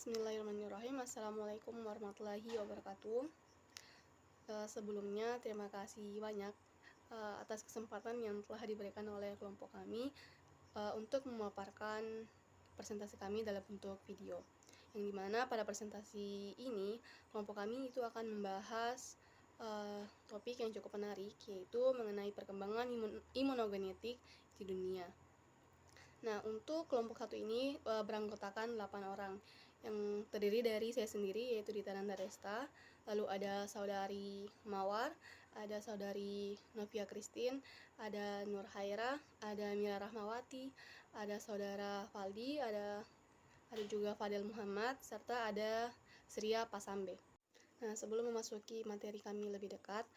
Bismillahirrahmanirrahim. Assalamualaikum warahmatullahi wabarakatuh. Sebelumnya terima kasih banyak atas kesempatan yang telah diberikan oleh kelompok kami untuk memaparkan presentasi kami dalam bentuk video. Yang dimana pada presentasi ini kelompok kami itu akan membahas topik yang cukup menarik, yaitu mengenai perkembangan imunogenetik di dunia. Nah, untuk kelompok satu ini beranggotakan 8 orang yang terdiri dari saya sendiri, yaitu Dita Nandaresta, lalu ada saudari Mawar, ada saudari Novia Christine, ada Nur Haira, ada Mira Rahmawati, ada saudara Faldi, ada juga Fadel Muhammad, serta ada Sria Pasambe. Nah, sebelum memasuki materi kami lebih dekat,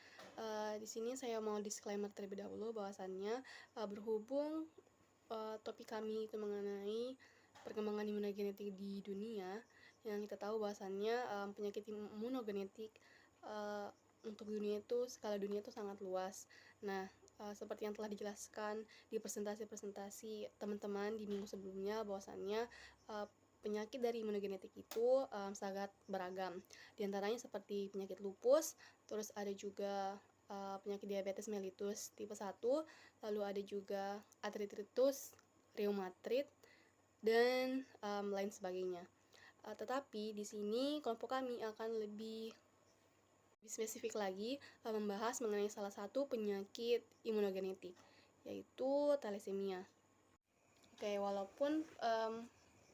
di sini saya mau disclaimer terlebih dahulu bahwasannya berhubung topik kami itu mengenai perkembangan imunogenetik di dunia, yang kita tahu bahwasannya penyakit imunogenetik untuk dunia itu, skala dunia itu sangat luas. Nah, seperti yang telah dijelaskan di presentasi teman-teman di minggu sebelumnya, bahwasannya penyakit dari imunogenetik itu sangat beragam. Di antaranya seperti penyakit lupus, terus ada juga penyakit diabetes mellitus tipe 1, lalu ada juga artritis rheumatoid, dan lain sebagainya. Tetapi di sini kelompok kami akan lebih spesifik lagi membahas mengenai salah satu penyakit imunogenetik, yaitu thalassemia. Oke, walaupun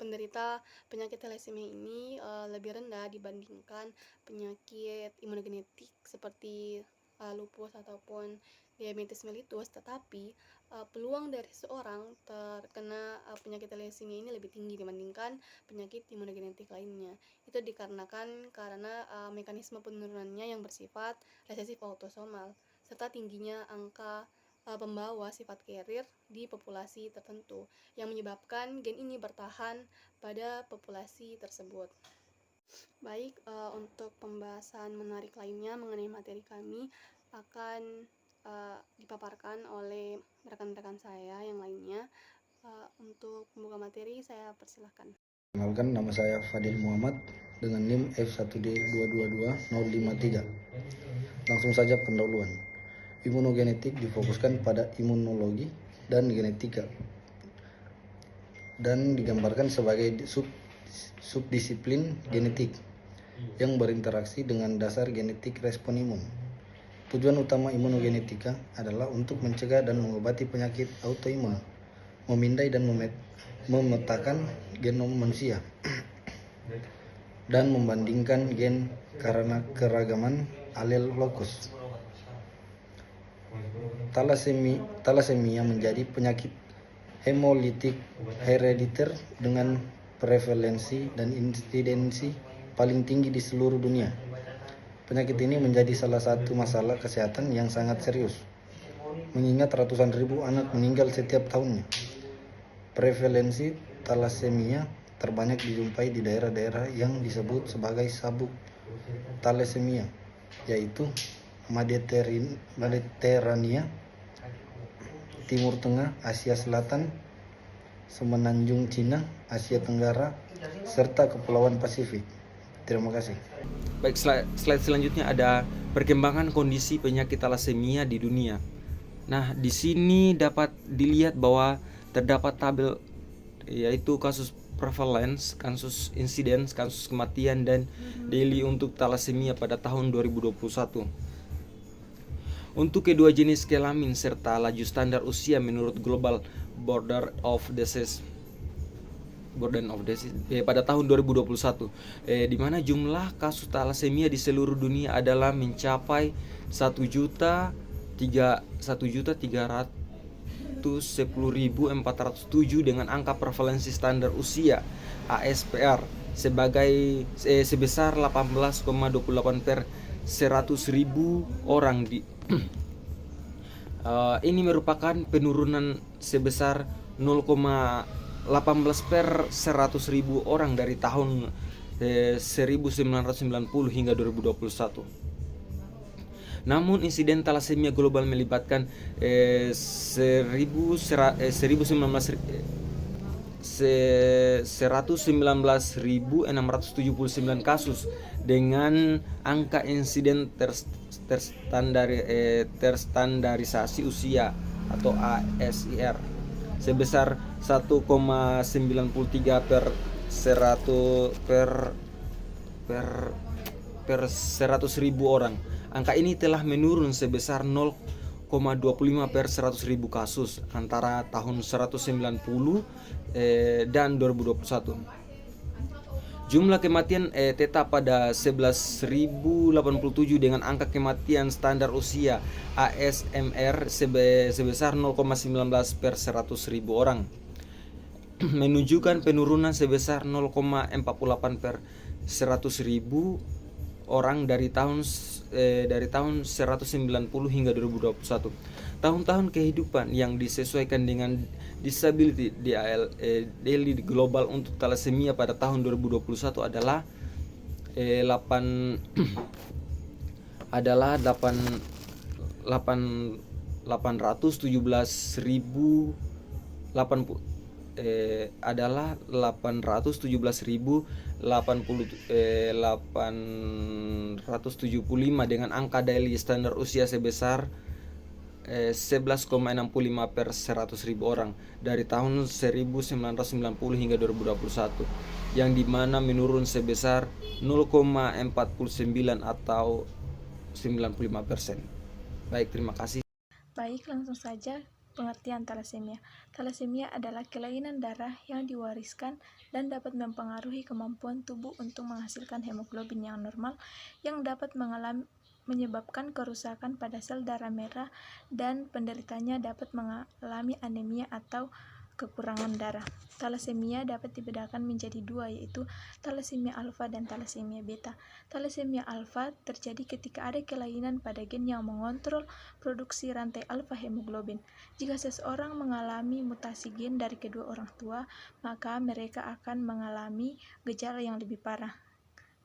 penderita penyakit thalassemia ini lebih rendah dibandingkan penyakit imunogenetik seperti lupus ataupun diabetes mellitus, tetapi peluang dari seseorang terkena penyakit thalassemia ini lebih tinggi dibandingkan penyakit imunogenetik lainnya. Itu dikarenakan karena mekanisme penurunannya yang bersifat resesif autosomal, serta tingginya angka pembawa sifat carrier di populasi tertentu yang menyebabkan gen ini bertahan pada populasi tersebut. Baik, untuk pembahasan menarik lainnya mengenai materi kami akan dipaparkan oleh rekan-rekan saya yang lainnya. Untuk pembuka materi saya persilahkan. Kenalkan, nama saya Fadil Muhammad dengan NIM F1D222053. Langsung saja pendahuluan. Imunogenetik difokuskan pada imunologi dan genetika dan digambarkan sebagai subdisiplin genetik yang berinteraksi dengan dasar genetik respon imun. Tujuan utama imunogenetika adalah untuk mencegah dan mengobati penyakit autoimun, memindai dan memetakan genom manusia, dan membandingkan gen karena keragaman alel lokus. Thalassemia menjadi penyakit hemolitik herediter dengan prevalensi dan insidensi paling tinggi di seluruh dunia. Penyakit ini menjadi salah satu masalah kesehatan yang sangat serius, mengingat ratusan ribu anak meninggal setiap tahunnya. Prevalensi thalassemia terbanyak dijumpai di daerah-daerah yang disebut sebagai sabuk thalassemia, yaitu Mediterania, Timur Tengah, Asia Selatan, Semenanjung Cina, Asia Tenggara, serta Kepulauan Pasifik. Terima kasih. Baik, slide selanjutnya ada perkembangan kondisi penyakit thalassemia di dunia. Nah, di sini dapat dilihat bahwa terdapat tabel, yaitu kasus prevalence, kasus insidence, kasus kematian, dan daily untuk thalassemia pada tahun 2021. Untuk kedua jenis kelamin serta laju standar usia menurut Global Burden of Disease pada tahun 2021, di mana jumlah kasus thalassemia di seluruh dunia adalah mencapai 1.310.407 dengan angka prevalensi standar usia ASPR sebesar 18,28 per 100.000 orang ini merupakan penurunan sebesar 0,18 per 100.000 orang dari tahun 1990 hingga 2021. Namun insiden thalassemia global melibatkan 119.679 kasus dengan angka insiden terstandarisasi usia atau ASIR sebesar 1,93 per 100.000 orang. Angka ini telah menurun sebesar 0,25 per 100.000 kasus antara tahun 190 dan 2021. Jumlah kematian tetap pada 11.087 dengan angka kematian standar usia ASMR sebesar 0,19 per 100.000 orang, menunjukkan penurunan sebesar 0,48 per 100.000 orang dari tahun 190 hingga 2021. Tahun-tahun kehidupan yang disesuaikan dengan disability daily global untuk thalassemia pada tahun 2021 adalah 875 dengan angka daily standar usia sebesar 11,65 per 100.000 orang dari tahun 1990 hingga 2021, yang dimana menurun sebesar 0,49 atau 95%. Baik, terima kasih. Baik, langsung saja pengertian thalassemia. Thalassemia adalah kelainan darah yang diwariskan dan dapat mempengaruhi kemampuan tubuh untuk menghasilkan hemoglobin yang normal yang dapat menyebabkan kerusakan pada sel darah merah dan penderitanya dapat mengalami anemia atau kekurangan darah. Thalassemia dapat dibedakan menjadi dua, yaitu thalassemia alfa dan thalassemia beta. Thalassemia alfa terjadi ketika ada kelainan pada gen yang mengontrol produksi rantai alfa hemoglobin. Jika seseorang mengalami mutasi gen dari kedua orang tua, maka mereka akan mengalami gejala yang lebih parah.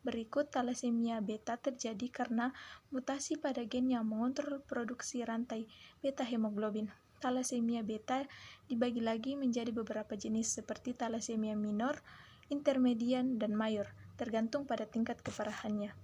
Berikut thalassemia beta terjadi karena mutasi pada gen yang mengontrol produksi rantai beta hemoglobin. Thalassemia beta dibagi lagi menjadi beberapa jenis seperti thalassemia minor, intermedian, dan mayor, tergantung pada tingkat keparahannya.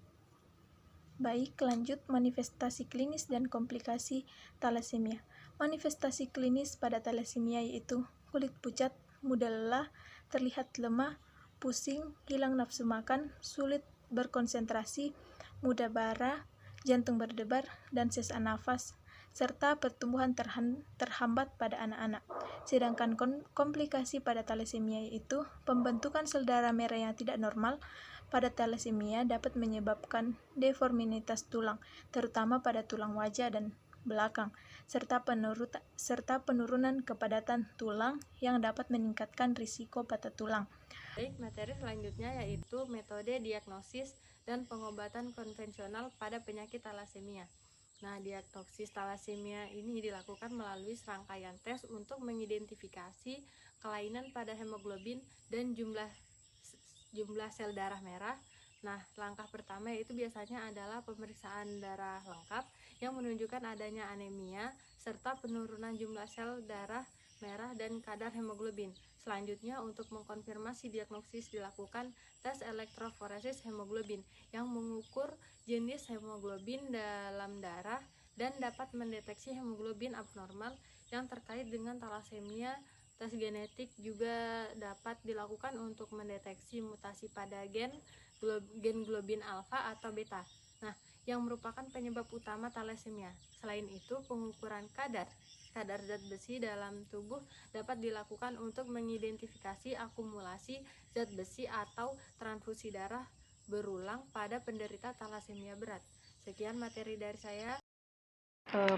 Baik, lanjut manifestasi klinis dan komplikasi thalassemia. Manifestasi klinis pada thalassemia yaitu kulit pucat, mudah lelah, terlihat lemah, pusing, hilang nafsu makan, sulit berkonsentrasi, mudah bara, jantung berdebar, dan sesak nafas, serta pertumbuhan terhambat pada anak-anak. Sedangkan komplikasi pada thalassemia yaitu pembentukan sel darah merah yang tidak normal pada thalassemia dapat menyebabkan deformitas tulang, terutama pada tulang wajah dan belakang, serta penurunan kepadatan tulang yang dapat meningkatkan risiko patah tulang. Baik, materi selanjutnya yaitu metode diagnosis dan pengobatan konvensional pada penyakit thalassemia. Nah, diagnosis thalassemia ini dilakukan melalui serangkaian tes untuk mengidentifikasi kelainan pada hemoglobin dan jumlah sel darah merah. Nah, langkah pertama yaitu biasanya adalah pemeriksaan darah lengkap yang menunjukkan adanya anemia serta penurunan jumlah sel darah merah dan kadar hemoglobin. Selanjutnya, untuk mengkonfirmasi diagnosis dilakukan tes elektroforesis hemoglobin yang mengukur jenis hemoglobin dalam darah dan dapat mendeteksi hemoglobin abnormal yang terkait dengan thalassemia. Tes genetik juga dapat dilakukan untuk mendeteksi mutasi pada gen globin alfa atau beta. Nah, yang merupakan penyebab utama thalassemia. Selain itu, pengukuran kadar zat besi dalam tubuh dapat dilakukan untuk mengidentifikasi akumulasi zat besi atau transfusi darah berulang pada penderita thalassemia berat. Sekian materi dari saya.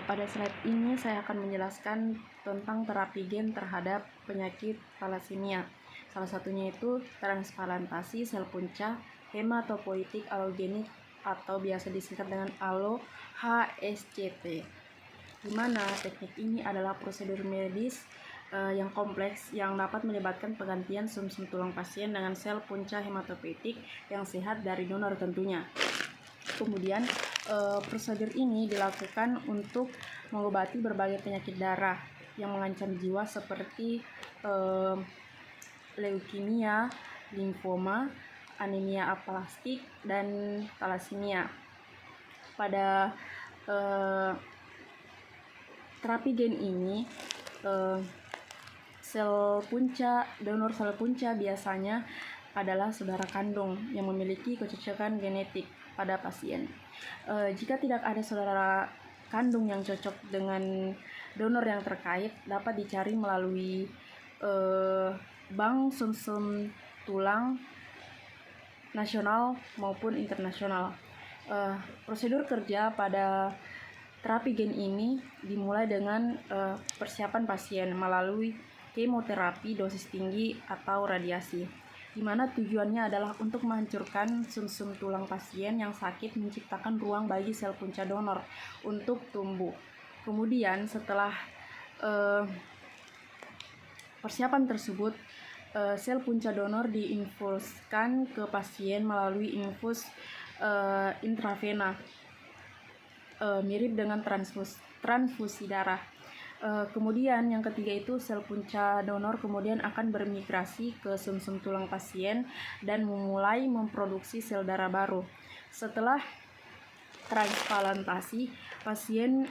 Pada slide ini saya akan menjelaskan tentang terapi gen terhadap penyakit thalassemia. Salah satunya itu transplantasi sel punca hematopoietik allogenik atau biasa disingkat dengan allo HSCT, di mana teknik ini adalah prosedur medis yang kompleks yang dapat menyebabkan penggantian sumsum tulang pasien dengan sel punca hematopoietik yang sehat dari donor tentunya. Kemudian prosedur ini dilakukan untuk mengobati berbagai penyakit darah yang mengancam jiwa seperti leukemia, limfoma, anemia aplastik, dan talasemia. Pada terapi gen ini, donor sel punca biasanya adalah saudara kandung yang memiliki kecocokan genetik pada pasien. Jika tidak ada saudara kandung yang cocok dengan donor yang terkait, dapat dicari melalui bank sum-sum tulang nasional maupun internasional. Prosedur kerja pada terapi gen ini dimulai dengan persiapan pasien melalui kemoterapi dosis tinggi atau radiasi, di mana tujuannya adalah untuk menghancurkan sumsum tulang pasien yang sakit, menciptakan ruang bagi sel punca donor untuk tumbuh. Kemudian setelah persiapan tersebut, sel punca donor diinfuskan ke pasien melalui infus intravena, mirip dengan transfusi darah. Kemudian yang ketiga itu sel punca donor kemudian akan bermigrasi ke sumsum tulang pasien dan memulai memproduksi sel darah baru. Setelah transplantasi, pasien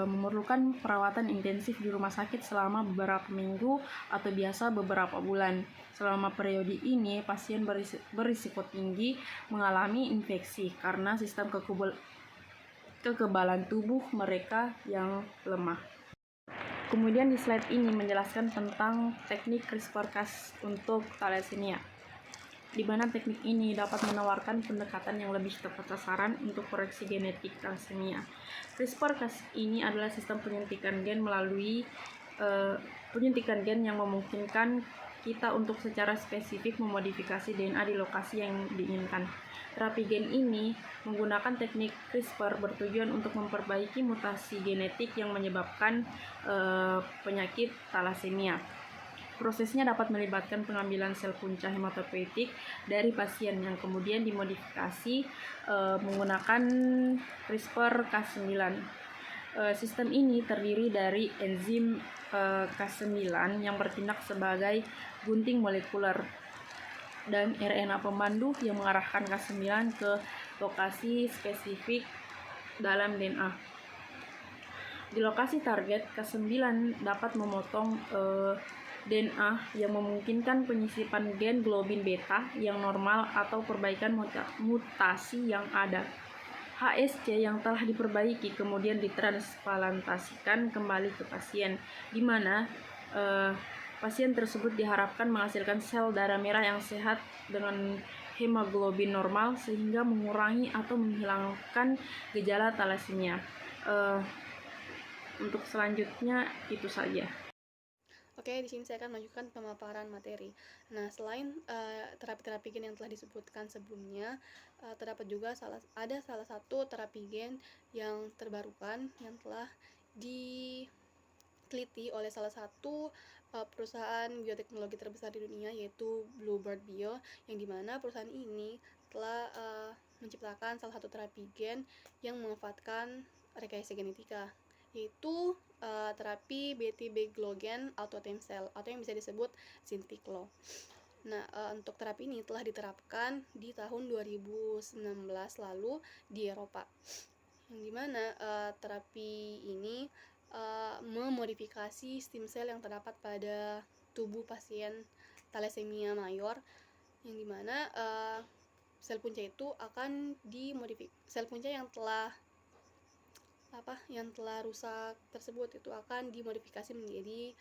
memerlukan perawatan intensif di rumah sakit selama beberapa minggu atau biasa beberapa bulan. Selama periode ini, pasien berisiko tinggi mengalami infeksi karena sistem kekebalan tubuh mereka yang lemah. Kemudian di slide ini menjelaskan tentang teknik CRISPR-Cas untuk thalassemia, di mana teknik ini dapat menawarkan pendekatan yang lebih tepat sasaran untuk koreksi genetik thalassemia. CRISPR-Cas ini adalah sistem penyuntikan gen melalui penyuntikan gen yang memungkinkan kita untuk secara spesifik memodifikasi DNA di lokasi yang diinginkan. Terapi gen ini menggunakan teknik CRISPR bertujuan untuk memperbaiki mutasi genetik yang menyebabkan penyakit thalassemia. Prosesnya dapat melibatkan pengambilan sel punca hematopoietik dari pasien yang kemudian dimodifikasi menggunakan CRISPR-Cas9. Sistem ini terdiri dari enzim Cas9 yang bertindak sebagai gunting molekuler dan RNA pemandu yang mengarahkan Cas9 ke lokasi spesifik dalam DNA. Di lokasi target, Cas9 dapat memotong DNA yang memungkinkan penyisipan gen globin beta yang normal atau perbaikan mutasi yang ada. HSC yang telah diperbaiki kemudian ditransplantasikan kembali ke pasien, di mana pasien tersebut diharapkan menghasilkan sel darah merah yang sehat dengan hemoglobin normal sehingga mengurangi atau menghilangkan gejala thalassemia. Untuk selanjutnya itu saja. Oke, di sini saya akan melanjutkan pemaparan materi. Nah, selain terapi-terapi gen yang telah disebutkan sebelumnya, terdapat juga ada salah satu terapi gen yang terbarukan yang telah diteliti oleh salah satu perusahaan bioteknologi terbesar di dunia, yaitu Bluebird Bio, yang dimana perusahaan ini telah menciptakan salah satu terapi gen yang memanfaatkan rekayasa genetika, yaitu terapi beta-glucan autotem cell atau yang bisa disebut Zynteglo. Nah, untuk terapi ini telah diterapkan di tahun 2019 lalu di Eropa, yang dimana terapi ini memodifikasi stem cell yang terdapat pada tubuh pasien thalassemia mayor, yang dimana sel punca itu akan sel punca yang telah rusak tersebut itu akan dimodifikasi menjadi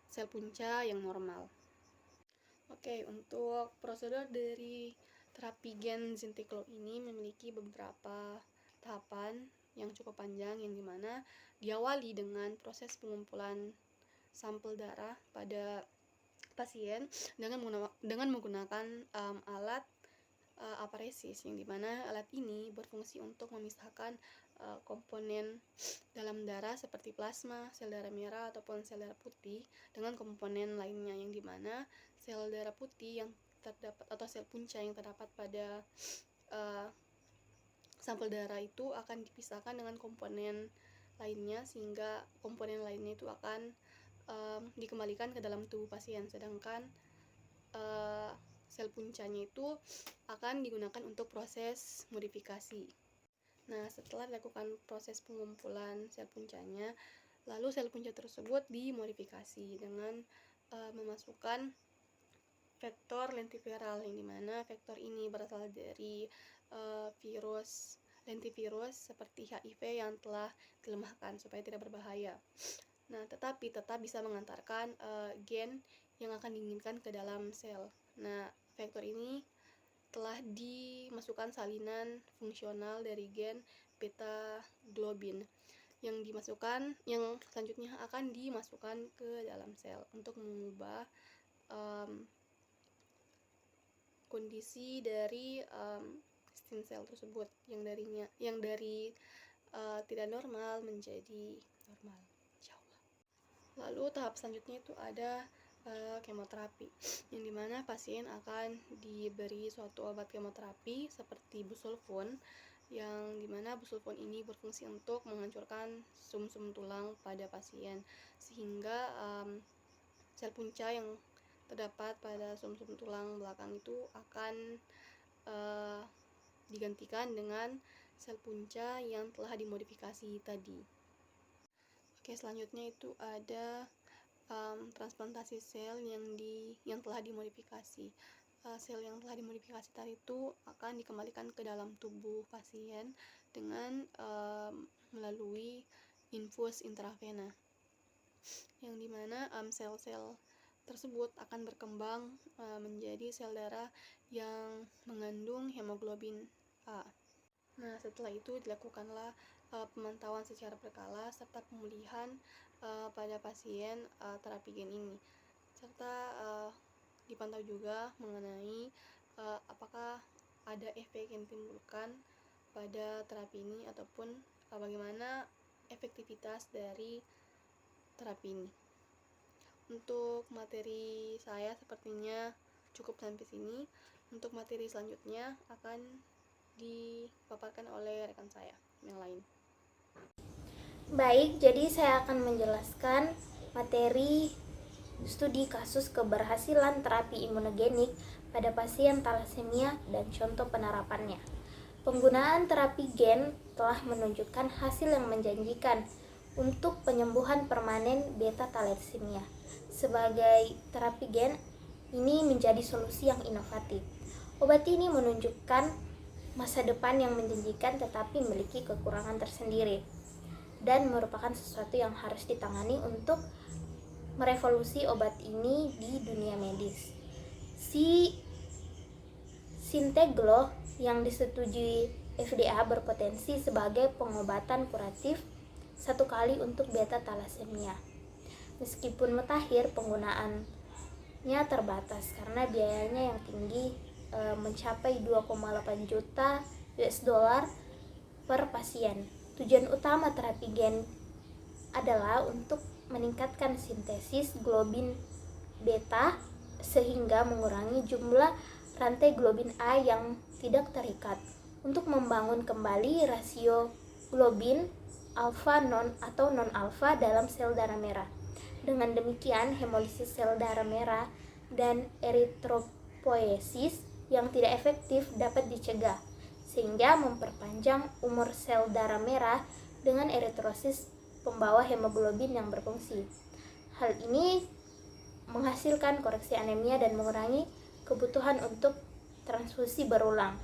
sel punca yang normal. Oke, untuk prosedur dari terapi gen Zynteglo ini memiliki beberapa tahapan yang cukup panjang, yang dimana diawali dengan proses pengumpulan sampel darah pada pasien dengan menggunakan alat aparesis, yang dimana alat ini berfungsi untuk memisahkan komponen dalam darah seperti plasma, sel darah merah ataupun sel darah putih dengan komponen lainnya, yang dimana sel darah putih yang terdapat atau sel punca yang terdapat pada sampel darah itu akan dipisahkan dengan komponen lainnya, sehingga komponen lainnya itu akan dikembalikan ke dalam tubuh pasien, sedangkan sel puncanya itu akan digunakan untuk proses modifikasi. Nah, setelah dilakukan proses pengumpulan sel puncanya, lalu sel punca tersebut dimodifikasi dengan memasukkan vektor lentiviral, yang dimana vektor ini berasal dari virus lentivirus seperti HIV yang telah dilemahkan supaya tidak berbahaya. Nah, tetapi tetap bisa mengantarkan gen yang akan diinginkan ke dalam sel. Nah, vektor ini telah dimasukkan salinan fungsional dari gen beta globin yang selanjutnya akan dimasukkan ke dalam sel untuk mengubah kondisi dari stem cell tersebut yang dari tidak normal menjadi normal. Lalu tahap selanjutnya itu ada kemoterapi, yang dimana pasien akan diberi suatu obat kemoterapi seperti busulfon, yang dimana busulfon ini berfungsi untuk menghancurkan sumsum tulang pada pasien, sehingga sel punca yang terdapat pada sumsum tulang belakang itu akan digantikan dengan sel punca yang telah dimodifikasi tadi. Oke, selanjutnya itu ada transplantasi sel yang telah dimodifikasi. Sel yang telah dimodifikasi tadi itu akan dikembalikan ke dalam tubuh pasien dengan melalui infus intravena, yang dimana sel-sel tersebut akan berkembang menjadi sel darah yang mengandung hemoglobin A. Nah, setelah itu dilakukanlah pemantauan secara berkala serta pemulihan pada pasien terapi gen ini, serta dipantau juga mengenai apakah ada efek yang ditimbulkan pada terapi ini ataupun bagaimana efektivitas dari terapi ini. Untuk materi saya sepertinya cukup sampai sini. Untuk materi selanjutnya akan dipaparkan oleh rekan saya yang lain. Baik, jadi saya akan menjelaskan materi studi kasus keberhasilan terapi imunogenik pada pasien talasemia dan contoh penerapannya. Penggunaan terapi gen telah menunjukkan hasil yang menjanjikan untuk penyembuhan permanen beta thalassemia. Sebagai terapi gen, ini menjadi solusi yang inovatif. Obat ini menunjukkan masa depan yang menjanjikan tetapi memiliki kekurangan tersendiri dan merupakan sesuatu yang harus ditangani untuk merevolusi obat ini di dunia medis. Sinteglo yang disetujui FDA berpotensi sebagai pengobatan kuratif satu kali untuk beta thalassemia. Meskipun mutakhir, penggunaannya terbatas karena biayanya yang tinggi, mencapai 2,8 juta US dollar per pasien. Tujuan utama terapi gen adalah untuk meningkatkan sintesis globin beta sehingga mengurangi jumlah rantai globin A yang tidak terikat untuk membangun kembali rasio globin alfa non atau non alfa dalam sel darah merah. Dengan demikian, hemolisis sel darah merah dan eritropoiesis yang tidak efektif dapat dicegah, sehingga memperpanjang umur sel darah merah dengan eritrosis pembawa hemoglobin yang berfungsi. Hal ini menghasilkan koreksi anemia dan mengurangi kebutuhan untuk transfusi berulang.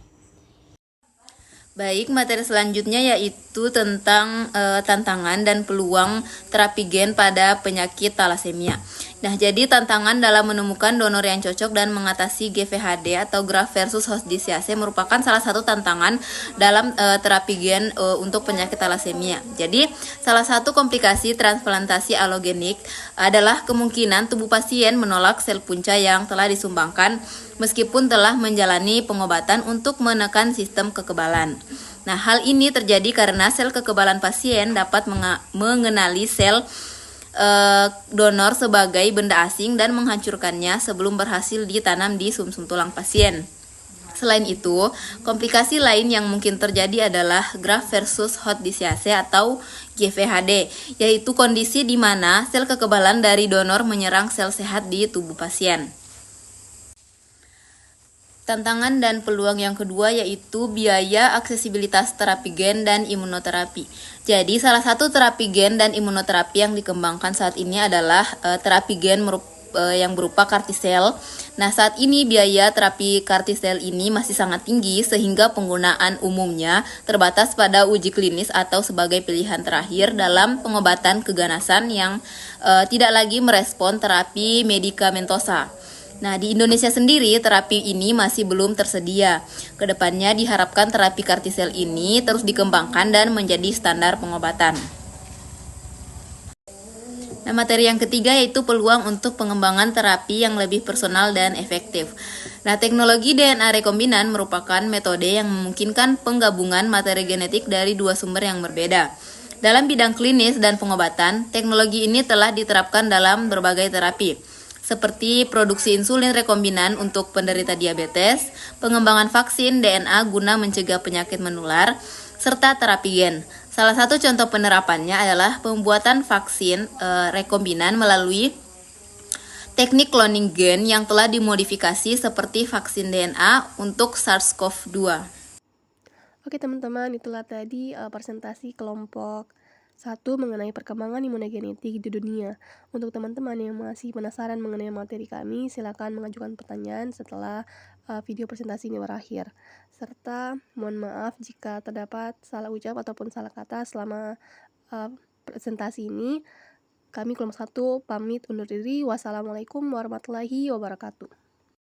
Baik, materi selanjutnya yaitu tentang tantangan dan peluang terapi gen pada penyakit talasemia. Nah, jadi tantangan dalam menemukan donor yang cocok dan mengatasi GVHD atau graft versus host disease merupakan salah satu tantangan dalam terapi gen untuk penyakit talasemia. Jadi, salah satu komplikasi transplantasi alogenik adalah kemungkinan tubuh pasien menolak sel punca yang telah disumbangkan meskipun telah menjalani pengobatan untuk menekan sistem kekebalan. Nah, hal ini terjadi karena sel kekebalan pasien dapat mengenali sel donor sebagai benda asing dan menghancurkannya sebelum berhasil ditanam di sumsum tulang pasien. Selain itu, komplikasi lain yang mungkin terjadi adalah graft versus hot disease atau GVHD, yaitu kondisi di mana sel kekebalan dari donor menyerang sel sehat di tubuh pasien. Tantangan dan peluang yang kedua yaitu biaya, aksesibilitas terapi gen dan imunoterapi. Jadi salah satu terapi gen dan imunoterapi yang dikembangkan saat ini adalah terapi gen yang berupa CAR T-cell. Nah, saat ini biaya terapi CAR T-cell ini masih sangat tinggi sehingga penggunaan umumnya terbatas pada uji klinis atau sebagai pilihan terakhir dalam pengobatan keganasan yang tidak lagi merespon terapi medikamentosa. Nah, di Indonesia sendiri terapi ini masih belum tersedia. Kedepannya diharapkan terapi CAR T-cell ini terus dikembangkan dan menjadi standar pengobatan. Nah, materi yang ketiga yaitu peluang untuk pengembangan terapi yang lebih personal dan efektif. Nah, teknologi DNA rekombinan merupakan metode yang memungkinkan penggabungan materi genetik dari dua sumber yang berbeda. Dalam bidang klinis dan pengobatan, teknologi ini telah diterapkan dalam berbagai terapi, seperti produksi insulin rekombinan untuk penderita diabetes, pengembangan vaksin DNA guna mencegah penyakit menular, serta terapi gen. Salah satu contoh penerapannya adalah pembuatan vaksin rekombinan melalui teknik cloning gen yang telah dimodifikasi seperti vaksin DNA untuk SARS-CoV-2. Oke teman-teman, itulah tadi presentasi kelompok 1 mengenai perkembangan imunogenetik di dunia. Untuk teman-teman yang masih penasaran mengenai materi kami, silakan mengajukan pertanyaan setelah video presentasi ini berakhir. Serta mohon maaf jika terdapat salah ucap ataupun salah kata selama presentasi ini. Kami kelompok 1 pamit undur diri. Wassalamualaikum warahmatullahi wabarakatuh.